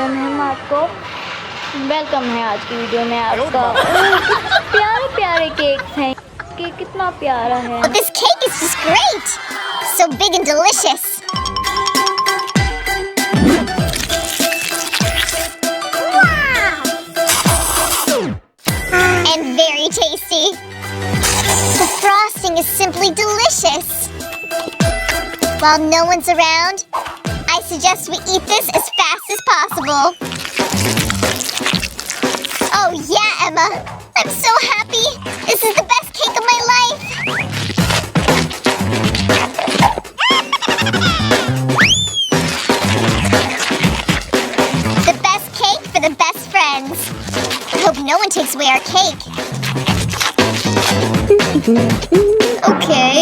Video میں ہم آپ کو ویلکم ہے. آج کی ویڈیو میں آپ کا پیارے پیارے کیکس ہیں. کیک کتنا پیارا ہے. This cake is just great. So big and delicious. And very tasty. The frosting is simply delicious. While no one's around, I suggest we eat this as fast as possible. Oh yeah, Emma. I'm so happy. This is the best cake of my life. The best cake for the best friends. I hope no one takes away our cake. Okay.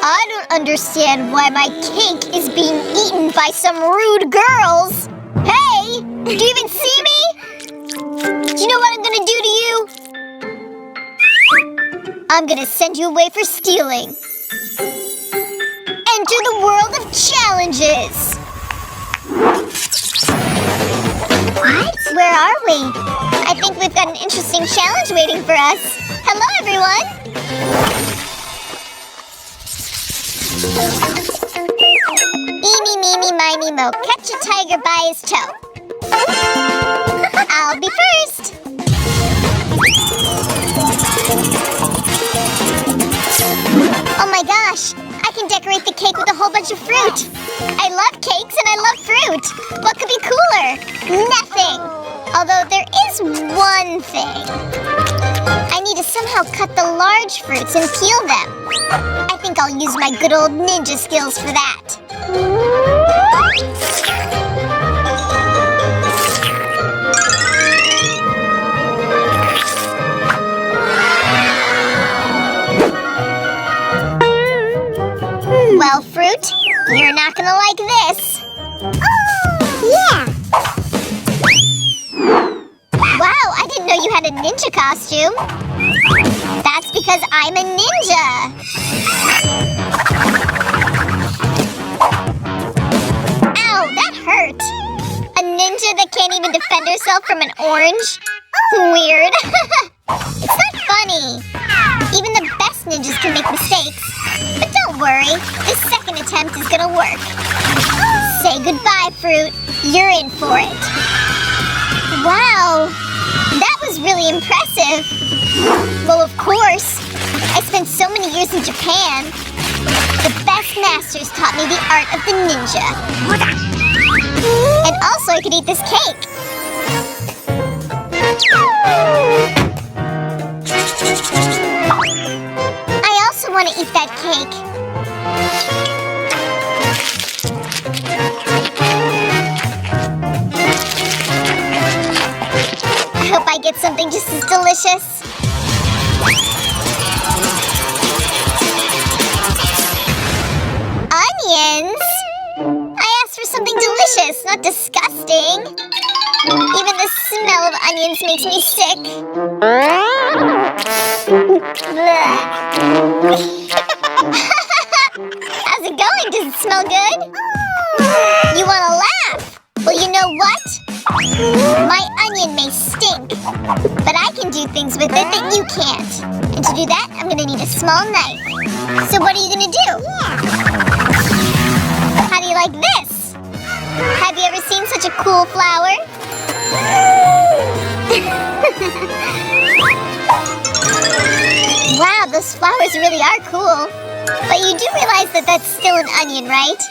I don't understand why my cake is being eaten by some rude girls. Hey, do you even see me? Do you know what I'm gonna do to you? I'm gonna send you away for stealing. Enter the world of challenges. What? Where are we? I think we've got an interesting challenge waiting for us. Hello, everyone. Eeny, meeny, miny, mo. Catch a tiger by his toe. I'll be first. Oh my gosh, I can decorate the cake with a whole bunch of fruit. I love cakes and I love fruit. What could be cooler? Nothing. Although there is one thing. I need to somehow cut the large fruits and peel them. I think I'll use my good old ninja skills for that. Well, fruit, you're not gonna like this. Yeah. Wow, I didn't know you had a ninja costume. That's because I'm a ninja. Ow, that hurt. A ninja that can't even defend herself from an orange? Weird. It's not funny. Even the best ninjas can make mistakes. But don't worry, this second attempt is gonna work. Say goodbye, fruit. You're in for it. Wow, that was really impressive. Well, of course. I spent so many years in Japan. The best masters taught me the art of the ninja. And also I could eat this cake. I also want to eat that cake. I hope I get something just as delicious. Onions? I asked for something delicious, not disgusting. Even the smell of onions makes me sick. How's it going? Does it smell good? You want to laugh? Well, you know what? My onion may stink, but I can do things with it that you can't. And to do that, I'm going to need a small knife. So what are you going to do? How do you like this? Have you ever seen such a cool flower? Wow, those flowers really are cool. But you do realize that that's still an onion, right?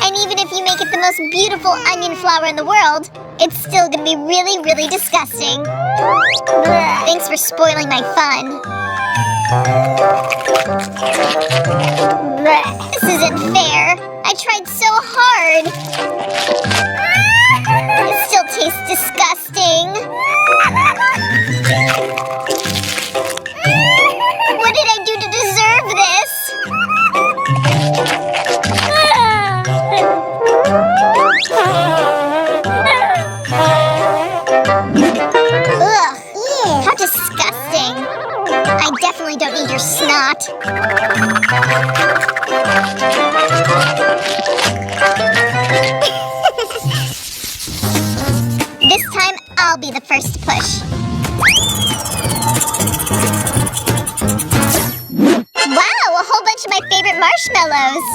And even if you make it the most beautiful onion flower in the world, it's still gonna be really, really disgusting. Thanks for spoiling my fun. This isn't fair. I tried so hard. It still tastes disgusting. What did I do to deserve this? Ugh, how disgusting. I definitely don't need your snot. I'll be the first to push. Wow, a whole bunch of my favorite marshmallows.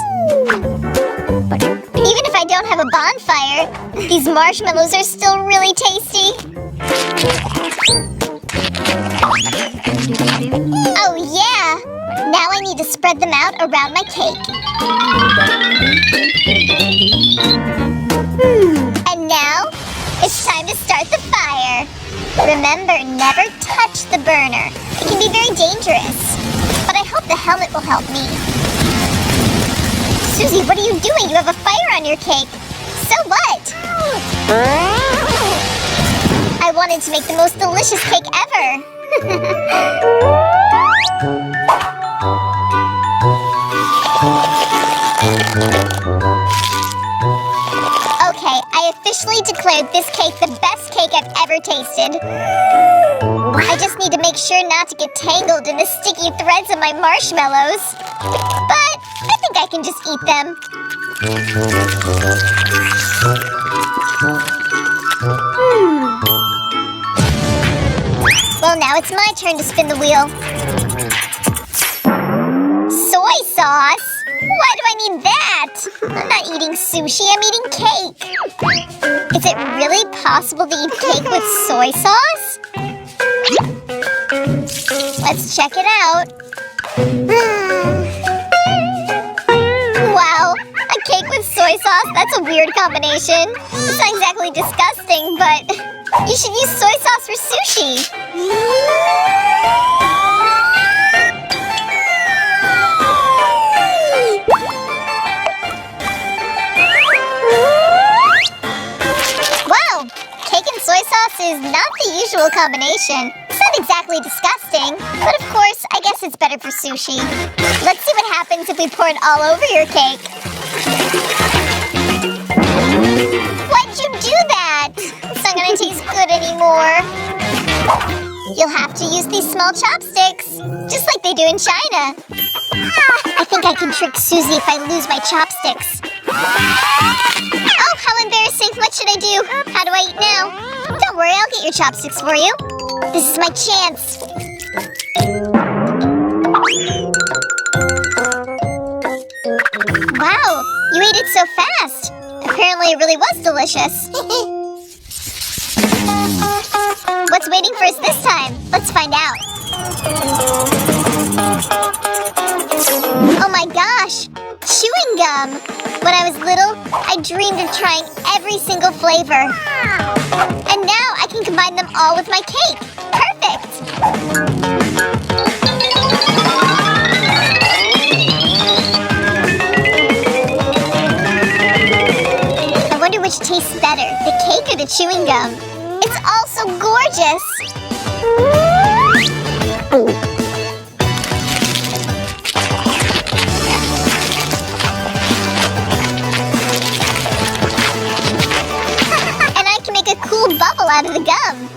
Even if I don't have a bonfire, these marshmallows are still really tasty. Oh yeah! Now I need to spread them out around my cake. And now, it's time to start the fire. Remember, never touch the burner. It can be very dangerous. But I hope the helmet will help me. Susie, what are you doing? You have a fire on your cake. So what? I wanted to make the most delicious cake ever. Okay, I officially declared this cake the best cake I've ever tasted. I just need to make sure not to get tangled in the sticky threads of my marshmallows. But I think I can just eat them. Well, now it's my turn to spin the wheel. Soy sauce? Why do I need that? I'm not eating sushi, I'm eating cake. Is it really possible to eat cake with soy sauce? Let's check it out. Wow, a cake with soy sauce? That's a weird combination. It's not exactly disgusting, but you should use soy sauce for sushi. Wow, cake and soy sauce is not the usual combination. It's not exactly disgusting, but of course, I guess it's better for sushi. Let's see what happens if we pour it all over your cake. Why'd you do that? It's not gonna taste good anymore. You'll have to use these small chopsticks, just like they do in China. I think I can trick Susie if I lose my chopsticks. Oh, how embarrassing. What should I do? How do I eat now? Don't worry, I'll get your chopsticks for you. This is my chance. Wow, you ate it so fast. Apparently it really was delicious. What's waiting for us this time? Let's find out. Oh my gosh, chewing gum. When I was little, I dreamed of trying every single flavor. And now I can combine them all with my cake. Perfect! I wonder which tastes better, the cake or the chewing gum. It's all so gorgeous! And I can make a cool bubble out of the gum.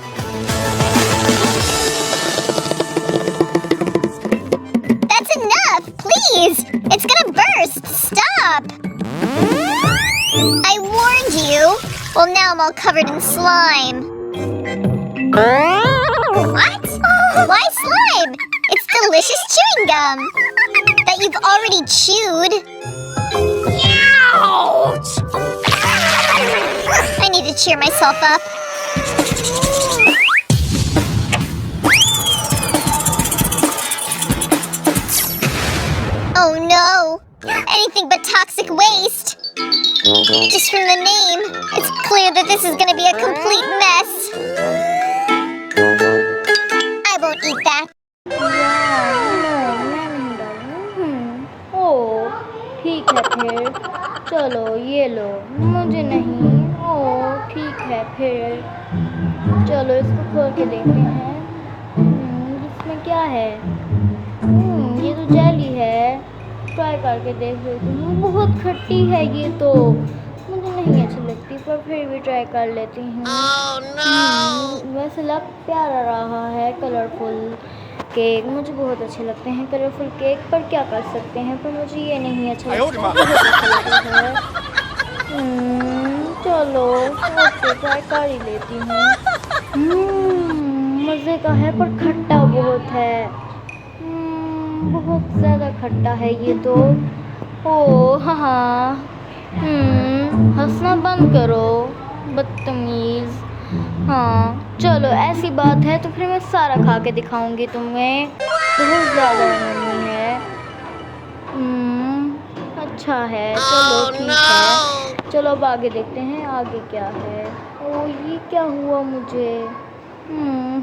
That's enough! Please! It's gonna burst! Stop! I warned you! Well, now I'm all covered in slime. What? Why slime? It's delicious chewing gum that you've already chewed. Ouch! I need to cheer myself up. Oh no! Anything but toxic waste. Just from the name, it's clear that this is gonna be a complete mess. I won't eat that. ओह ठीक है फिर चलो ये लो मुझे नहीं ओह ठीक है फिर चलो इसको खोल के देखते हैं इसमें क्या है ये तो जेली है ट्राई करके देख लेती हूँ बहुत खट्टी है ये तो मुझे नहीं अच्छी लगती पर फिर भी ट्राई कर लेती हूँ वैसे लग प्यारा रहा है कलरफुल केक मुझे बहुत अच्छे लगते हैं कलरफुल केक पर क्या कर सकते हैं पर मुझे ये नहीं अच्छा लगता है चलो ओके ट्राई कर ही लेती हूँ مزے کا ہے پر کھٹا بہت ہے، بہت زیادہ کھٹا ہے یہ تو۔ او ہاں، ہنسنا بند کرو بدتمیز۔ ہاں چلو ایسی بات ہے تو پھر میں سارا کھا کے دکھاؤں گی تمہیں، بہت زیادہ یمی ہے۔ اچھا ہے، چلو ٹھیک ہے، چلو اب آگے دیکھتے ہیں آگے کیا ہے۔ او یہ کیا ہوا مجھے؟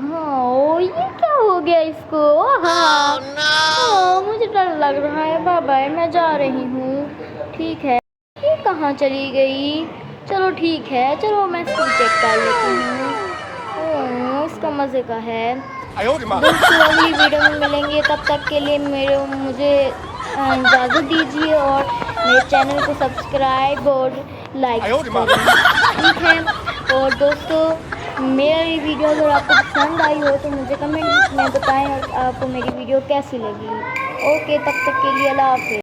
ہاں او یہ کیا ہو گیا اس کو؟ ہاں مجھے ڈر لگ رہا ہے، بائے بائے میں جا رہی ہوں۔ ٹھیک ہے، یہ کہاں چلی گئی؟ چلو ٹھیک ہے، چلو میں اس کو چیک کر لیتی ہوں۔ اس کا مزے کا ہے۔ دوستوں اگلی ویڈیو میں ملیں گے، تب تک کے لیے مجھے اجازت دیجیے اور میرے چینل کو سبسکرائب اور لائک کریں، ٹھیک ہے؟ اور دوستوں میری ویڈیو اگر آپ کو پسند آئی ہو تو مجھے کمنٹ میں بتائیں اور آپ کو میری ویڈیو کیسی لگی۔ اوکے تب تک کے لیے اللہ حافظ۔